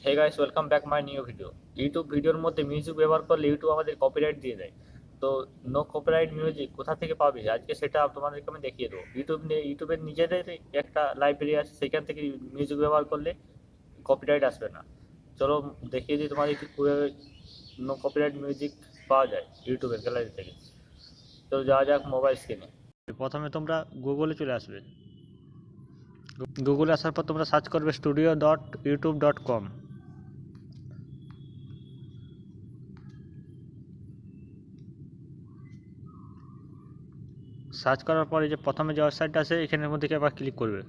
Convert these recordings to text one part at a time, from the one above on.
Hey guys, welcome back my new video. YouTube ভিডিওর মধ্যে music ব্যবহার করলে ইউটিউব আমাদের কপিরাইট দিয়ে দেয়। তো নো কপিরাইট মিউজিক কোথা থেকে পাবে আজকে সেটা তোমাদেরকে আমি দেখিয়ে দেবো। ইউটিউবের নিজেদের একটা লাইব্রেরি আছে, সেখান থেকে মিউজিক ব্যবহার করলে কপিরাইট আসবে না। চলো দেখিয়ে দিই তোমাদের কীভাবে নো কপিরাইট মিউজিক পাওয়া যায় ইউটিউবের গ্যালারি থেকে। তো যাওয়া যাক মোবাইল স্ক্রিনে। প্রথমে তোমরা গুগলে চলে আসবে। গুগলে আসার পর তোমরা সার্চ করবে studio.youtube.com। সার্চ করার পরে যে প্রথমে যে ওয়েবসাইটটা আছে এখানের মধ্যে আবার ক্লিক করবে।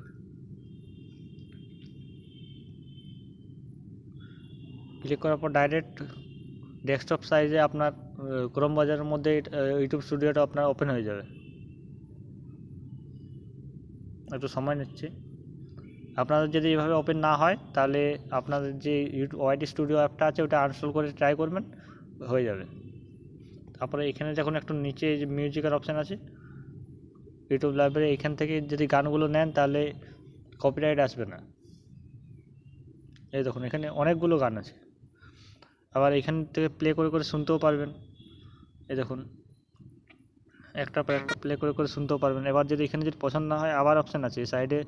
ক্লিক করার পর ডাইরেক্ট ডেস্কটপ সাইজে আপনার ক্রোম ব্রাউজারের মধ্যে ইউটিউব স্টুডিওটা আপনার ওপেন হয়ে যাবে। একটু সময় নিচ্ছে। আপনাদের যদি এইভাবে ওপেন না হয় তাহলে আপনাদের যে ইউটিউব ওয়াইটি স্টুডিও অ্যাপটা আছে ওটা আনইনস্টল করে ট্রাই করবেন, হয়ে যাবে। তারপরে এখানে যখন একটু নিচে যে মিউজিকের অপশান আছে ইউটিউব লাইব্রেরি, এখান থেকে যদি গানগুলো নেন তাহলে কপিরাইট আসবে না। এই দেখুন এখানে অনেকগুলো গান আছে, আবার এখান থেকে প্লে করে করে শুনতেও পারবেন। এই দেখুন একটা পর একটা প্লে করে করে শুনতেও পারবেন। এবার যদি এখানে যদি পছন্দ না হয় আবার অপশান আছে সাইডে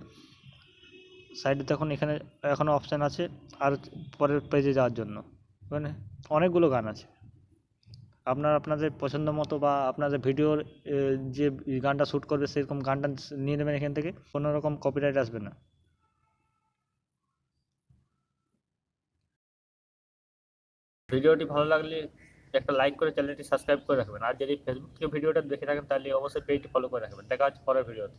সাইডে দেখুন এখানে এখনও অপশান আছে আর পরের পেজে যাওয়ার জন্য। মানে অনেকগুলো গান আছে, আপনাদের পছন্দ মতো বা আপনাদের ভিডিওর যে গানটা শ্যুট করবে সেরকম গানটা নিয়ে নেবেন এখান থেকে, কোনো রকম কপিরাইট আসবে না। ভিডিওটি ভালো লাগলে একটা লাইক করে চ্যানেলটি সাবস্ক্রাইব করে রাখবেন। আর যদি ফেসবুক থেকে ভিডিওটা দেখে থাকেন তাহলে অবশ্যই পেজটি ফলো করে রাখবেন। দেখা হচ্ছে পরের ভিডিওতে।